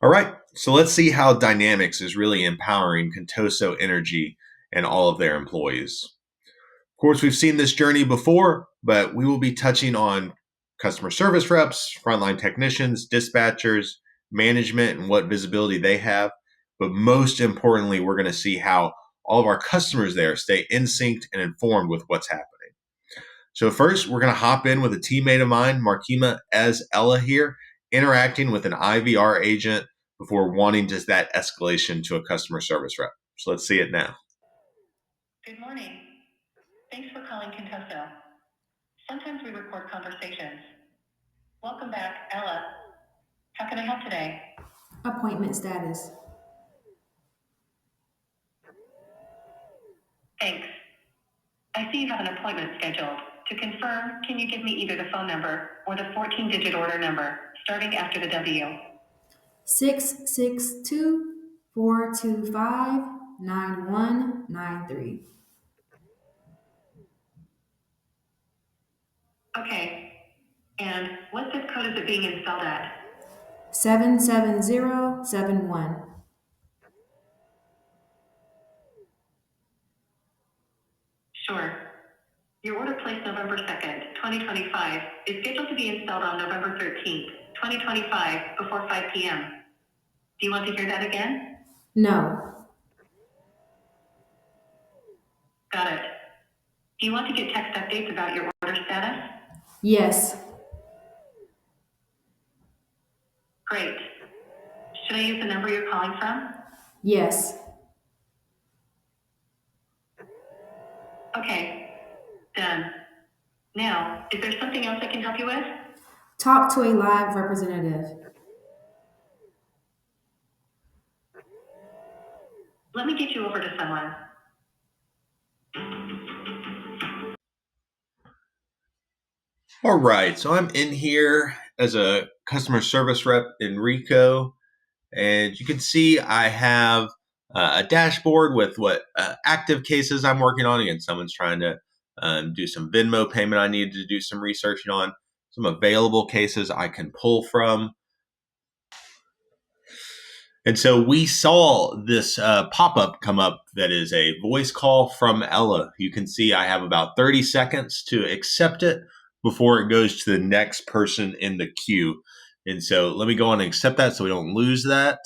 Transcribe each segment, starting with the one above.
All right, so let's see how Dynamics is really empowering Contoso Energy and all of their employees. Of course, we've seen this journey before, but we will be touching on customer service reps, frontline technicians, dispatchers, management, and what visibility they have. But most importantly, we're going to see how all of our customers there stay in sync and informed with what's happening. So first, we're going to hop in with a teammate of mine, Markima as Ella here, interacting with an IVR agent before wanting just that escalation to a customer service rep. So let's see it now. Good morning. Thanks for calling Contoso. Sometimes we record conversations. Welcome back, Ella. How can I help today? Appointment status. Thanks. I see you have an appointment scheduled. To confirm, can you give me either the phone number or the 14-digit order number, starting after the W? 662-425-9193. Okay. And what zip code is it being installed at? 77071. Sure. Your order placed November 2nd, 2025 is scheduled to be installed on November 13th, 2025 before 5 p.m. Do you want to hear that again? No. Got it. Do you want to get text updates about your order status? Yes. Great. Should I use the number you're calling from? Yes. Okay. Done. Now, is there something else I can help you with? Talk to a live representative. Let me get you over to someone. All right, so I'm in here as a customer service rep, Enrico, and you can see I have a dashboard with what active cases I'm working on. Again, someone's trying to do some Venmo payment I need to do some researching on, some available cases I can pull from. And so we saw this pop-up come up that is a voice call from Ella. You can see I have about 30 seconds to accept it before it goes to the next person in the queue. And so let me go on and accept that so we don't lose that.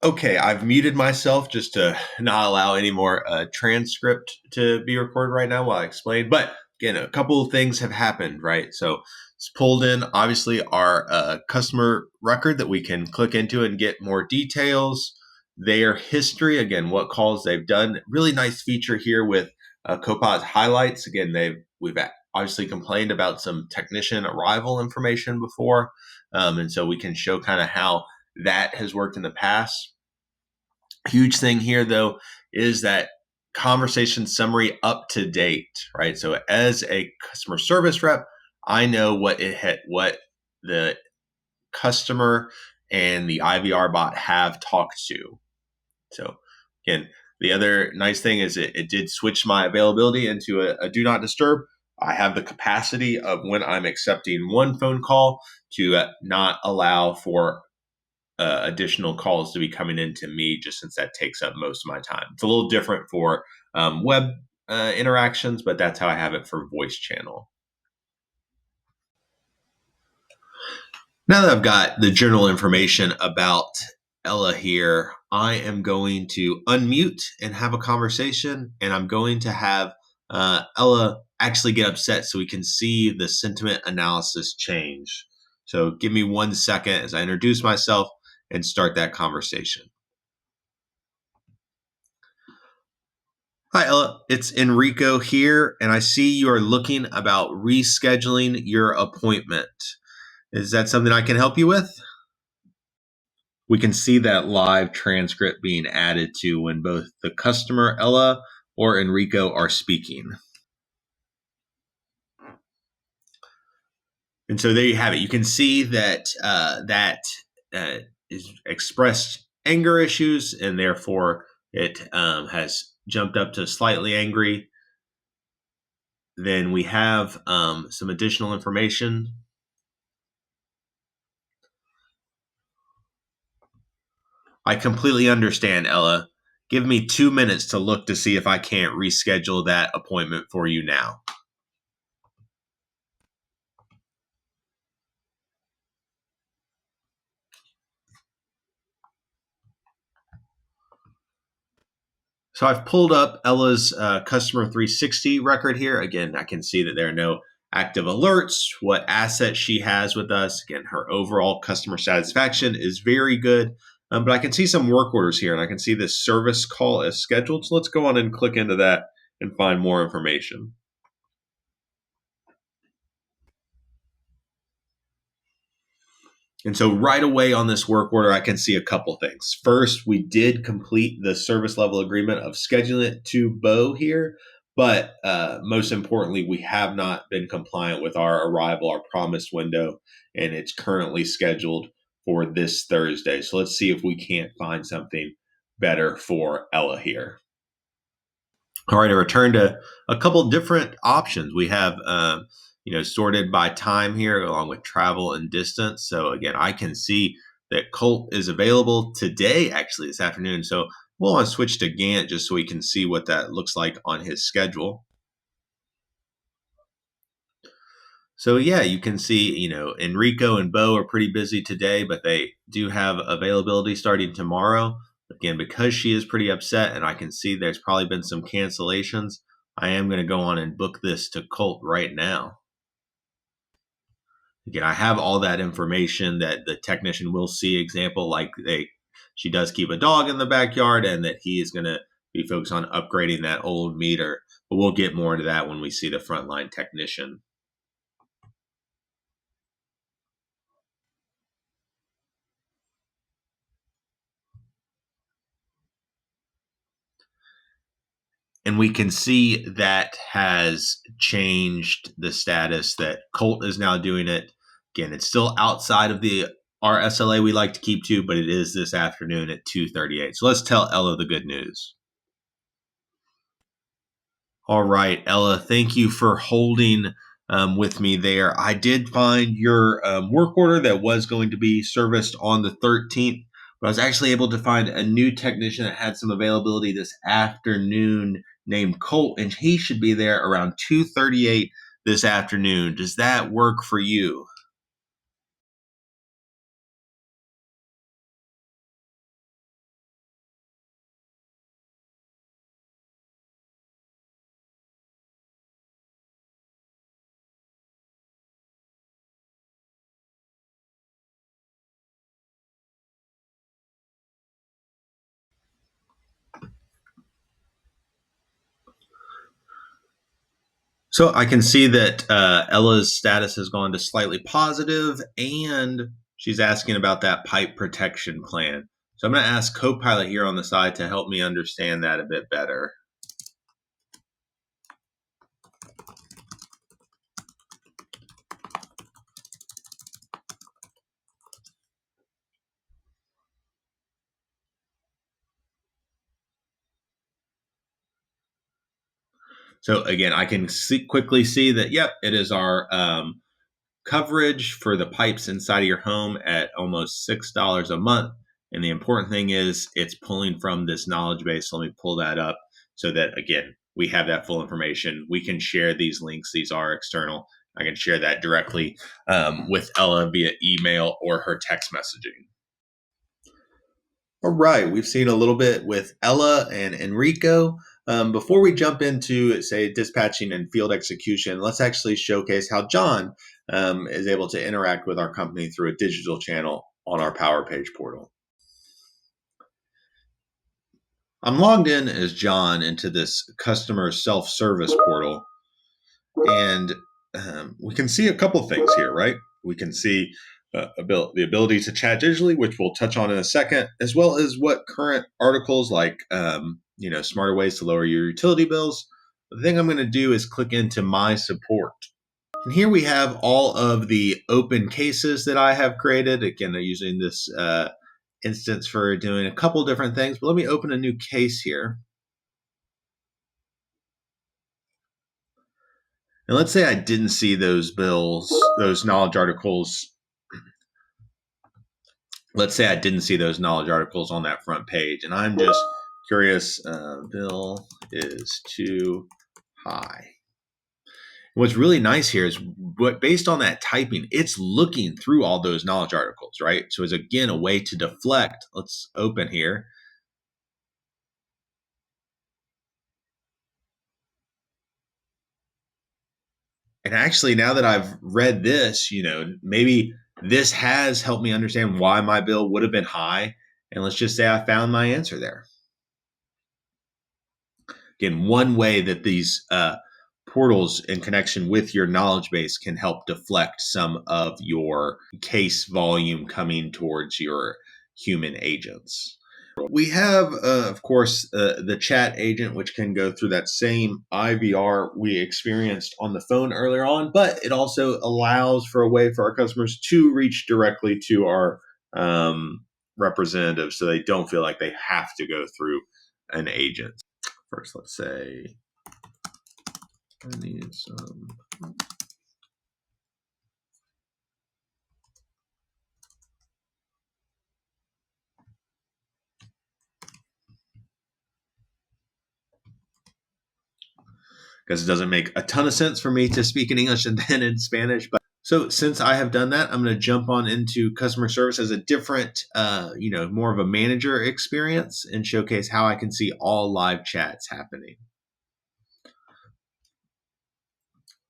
Okay, I've muted myself just to not allow any more transcript to be recorded right now while I explain. But again, a couple of things have happened, right? So it's pulled in, obviously, our customer record that we can click into and get more details. Their history, again, what calls they've done. Really nice feature here with Copilot highlights. Again, we've obviously complained about some technician arrival information before, and so we can show kind of how that has worked in the past. Huge thing here, though, is that conversation summary up to date, right? So as a customer service rep, I know what the customer and the IVR bot have talked to. So again, the other nice thing is it did switch my availability into a do not disturb. I have the capacity of when I'm accepting one phone call to not allow for additional calls to be coming into me, just since that takes up most of my time. It's a little different for web interactions, but that's how I have it for voice channel. Now that I've got the general information about Ella here, I am going to unmute and have a conversation, and I'm going to have Ella actually get upset so we can see the sentiment analysis change. So give me 1 second as I introduce myself and start that conversation. Hi, Ella. It's Enrico here, and I see you are looking about rescheduling your appointment. Is that something I can help you with? We can see that live transcript being added to when both the customer, Ella, or Enrico are speaking. And so there you have it. You can see that is expressed anger issues, and therefore it has jumped up to slightly angry. then we have some additional information. I completely understand, Ella. Give me 2 minutes to look to see if I can't reschedule that appointment for you now. So I've pulled up Ella's customer 360 record here. Again, I can see that there are no active alerts, what assets she has with us. Again, her overall customer satisfaction is very good. But I can see some work orders here, and I can see this service call as scheduled. So let's go on and click into that and find more information. And so right away on this work order, I can see a couple things. First, we did complete the service level agreement of scheduling it to Bo here, but most importantly, we have not been compliant with our arrival, our promised window, and it's currently scheduled for this Thursday. So let's see if we can't find something better for Ella here. All right, I returned to a couple different options. We have, sorted by time here, along with travel and distance. So again, I can see that Colt is available today, actually this afternoon. So we'll want to switch to Gantt just so we can see what that looks like on his schedule. So yeah, you can see, Enrico and Bo are pretty busy today, but they do have availability starting tomorrow. Again, because she is pretty upset and I can see there's probably been some cancellations, I am going to go on and book this to Colt right now. Again, I have all that information that the technician will see. Example, like she does keep a dog in the backyard and that he is going to be focused on upgrading that old meter. But we'll get more into that when we see the frontline technician. And we can see that has changed the status that Colt is now doing it. Again, it's still outside of our SLA we like to keep to, but it is this afternoon at 2:38. So let's tell Ella the good news. All right, Ella, thank you for holding with me there. I did find your work order that was going to be serviced on the 13th, but I was actually able to find a new technician that had some availability this afternoon named Colt, and he should be there around 2:38 this afternoon. Does that work for you? So I can see that Ella's status has gone to slightly positive, and she's asking about that pipe protection plan. So I'm going to ask Copilot here on the side to help me understand that a bit better. So again, I can quickly see that, yep, it is our coverage for the pipes inside of your home at almost $6 a month. And the important thing is it's pulling from this knowledge base. So let me pull that up so that, again, we have that full information. We can share these links. These are external. I can share that directly with Ella via email or her text messaging. All right, we've seen a little bit with Ella and Enrico. Before we jump into, say, dispatching and field execution, let's actually showcase how John is able to interact with our company through a digital channel on our Power Page portal. I'm logged in as John into this customer self-service portal, and we can see a couple things here, right? We can see the ability to chat digitally, which we'll touch on in a second, as well as what current articles like, smarter ways to lower your utility bills. The thing I'm going to do is click into my support. And here we have all of the open cases that I have created. Again, I'm using this instance for doing a couple different things, but let me open a new case here. And let's say I didn't see those bills, those knowledge articles. Let's say I didn't see those knowledge articles on that front page, and I'm just curious. Bill is too high. What's really nice here is what based on that typing, it's looking through all those knowledge articles, right? So it's again a way to deflect. Let's open here. And actually, now that I've read this, maybe this has helped me understand why my bill would have been high. And let's just say I found my answer there. Again, one way that these portals in connection with your knowledge base can help deflect some of your case volume coming towards your human agents. We have, of course, the chat agent, which can go through that same IVR we experienced on the phone earlier on, but it also allows for a way for our customers to reach directly to our representative so they don't feel like they have to go through an agent. First, let's say I need some. Because it doesn't make a ton of sense for me to speak in English and then in Spanish. But so since I have done that, I'm going to jump on into customer service as a different, more of a manager experience and showcase how I can see all live chats happening.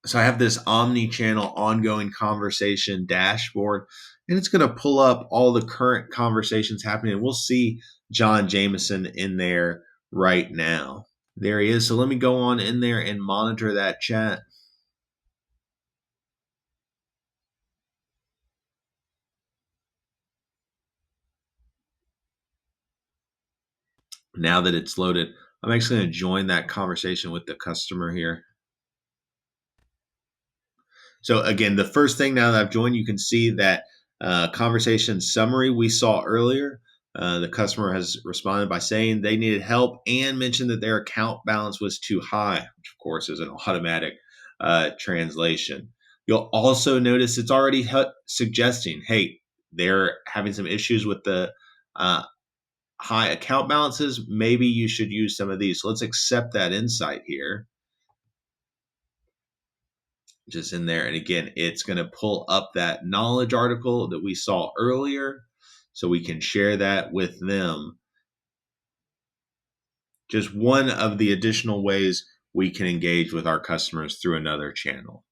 So I have this omni-channel ongoing conversation dashboard, and it's going to pull up all the current conversations happening. We'll see John Jameson in there right now. There he is. So let me go on in there and monitor that chat. Now that it's loaded, I'm actually going to join that conversation with the customer here. So again, the first thing now that I've joined, you can see that conversation summary we saw earlier. The customer has responded by saying they needed help and mentioned that their account balance was too high, which of course is an automatic translation. You'll also notice it's already suggesting, hey, they're having some issues with the high account balances. Maybe you should use some of these. So let's accept that insight here. Just in there. And again, it's going to pull up that knowledge article that we saw earlier so we can share that with them. Just one of the additional ways we can engage with our customers through another channel.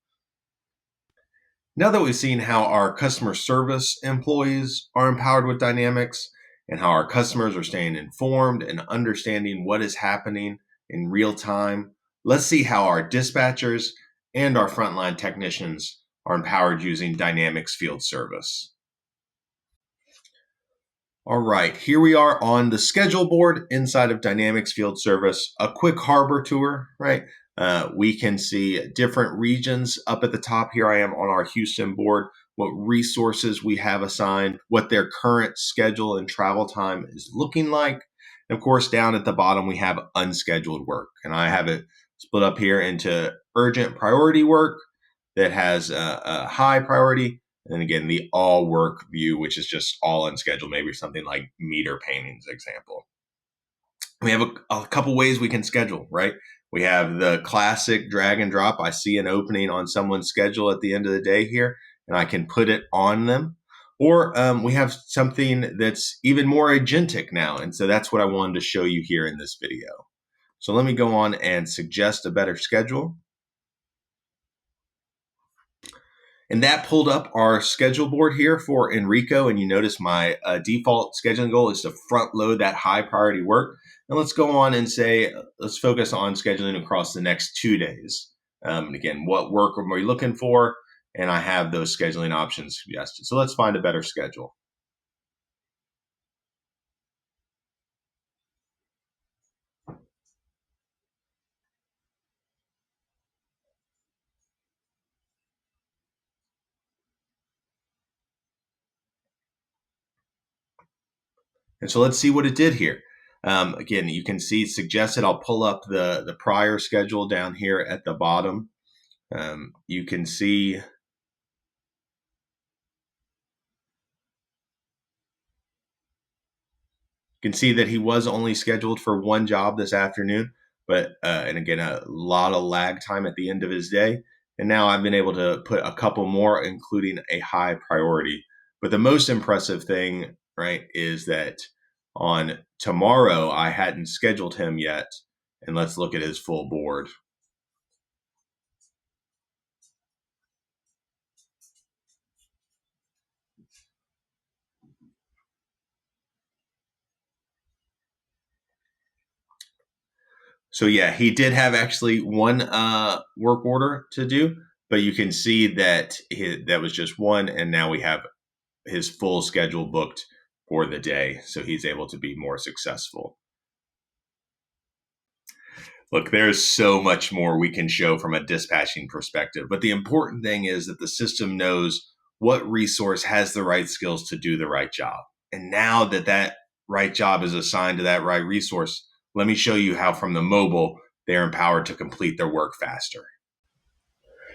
Now that we've seen how our customer service employees are empowered with Dynamics and how our customers are staying informed and understanding what is happening in real time, let's see how our dispatchers and our frontline technicians are empowered using Dynamics Field Service. All right, here we are on the schedule board inside of Dynamics Field Service. A quick harbor tour, right? We can see different regions up at the top. Here I am on our Houston board, what resources we have assigned, what their current schedule and travel time is looking like. And of course, down at the bottom, we have unscheduled work. And I have it split up here into urgent priority work that has a high priority. And then again, the all work view, which is just all unscheduled, maybe something like meter paintings example. We have a couple ways we can schedule, right? We have the classic drag and drop. I see an opening on someone's schedule at the end of the day here, and I can put it on them. Or we have something that's even more agentic now. And so that's what I wanted to show you here in this video. So let me go on and suggest a better schedule. And that pulled up our schedule board here for Enrico. And you notice my default scheduling goal is to front load that high priority work. And let's go on and say, let's focus on scheduling across the next 2 days. And again, what work are we looking for? And I have those scheduling options suggested. So let's find a better schedule. And so let's see what it did here. Again, you can see suggested. I'll pull up the prior schedule down here at the bottom. You can see that he was only scheduled for one job this afternoon, but and again, a lot of lag time at the end of his day. And now I've been able to put a couple more, including a high priority. But the most impressive thing, right, is that on tomorrow, I hadn't scheduled him yet. And let's look at his full board. So yeah, he did have actually one work order to do, but you can see that that was just one, and now we have his full schedule booked for the day, so he's able to be more successful. Look, there's so much more we can show from a dispatching perspective, but the important thing is that the system knows what resource has the right skills to do the right job. And now that that right job is assigned to that right resource, let me show you how from the mobile, they're empowered to complete their work faster.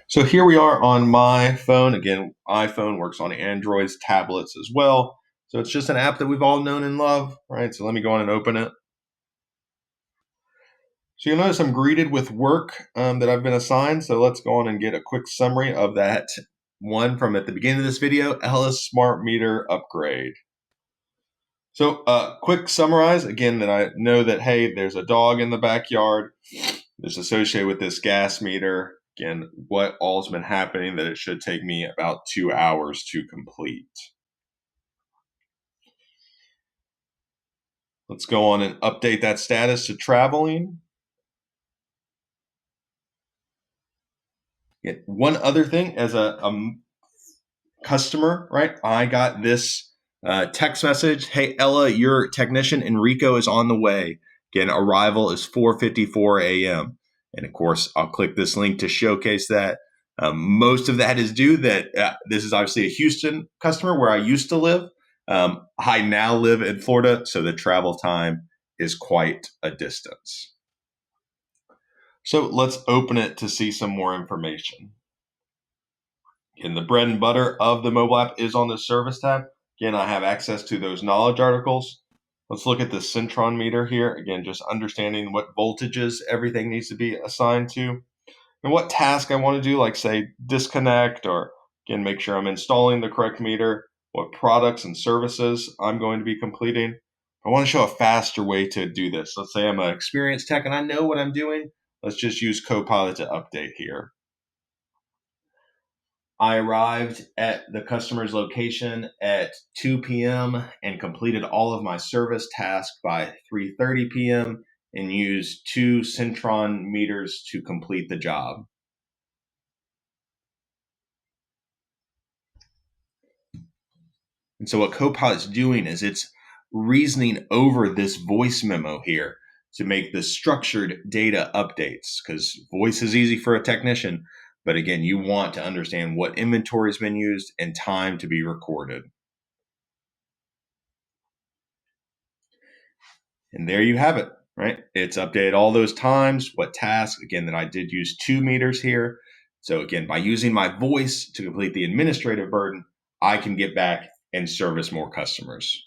So here we are on my phone. Again, iPhone works on Androids, tablets as well. So it's just an app that we've all known and love, right? So let me go on and open it. So you'll notice I'm greeted with work that I've been assigned. So let's go on and get a quick summary of that one from at the beginning of this video, Ellis Smart Meter Upgrade. So quick summarize, again, that I know that, hey, there's a dog in the backyard. It's associated with this gas meter. Again, what all's been happening, that it should take me about 2 hours to complete. Let's go on and update that status to traveling. One other thing, as a customer, right? I got this text message. Hey, Ella, your technician Enrico is on the way. Again, arrival is 4:54 a.m. And of course, I'll click this link to showcase that. Most of that is due that this is obviously a Houston customer where I used to live. I now live in Florida, so the travel time is quite a distance. So let's open it to see some more information. Again, the bread and butter of the mobile app is on the service tab. Again, I have access to those knowledge articles. Let's look at the Centron meter here. Again, just understanding what voltages everything needs to be assigned to and what task I want to do, like say disconnect, or again, make sure I'm installing the correct meter, what products and services I'm going to be completing. I want to show a faster way to do this. Let's say I'm an experienced tech and I know what I'm doing. Let's just use Copilot to update here. I arrived at the customer's location at 2 p.m. and completed all of my service tasks by 3:30 p.m. and used 2 Centron meters to complete the job. And so what Copilot's doing is it's reasoning over this voice memo here to make the structured data updates, because voice is easy for a technician. But again, you want to understand what inventory has been used and time to be recorded. And there you have it, right? It's updated all those times, what tasks, again, that I did use 2 meters here. So again, by using my voice to complete the administrative burden, I can get back and service more customers.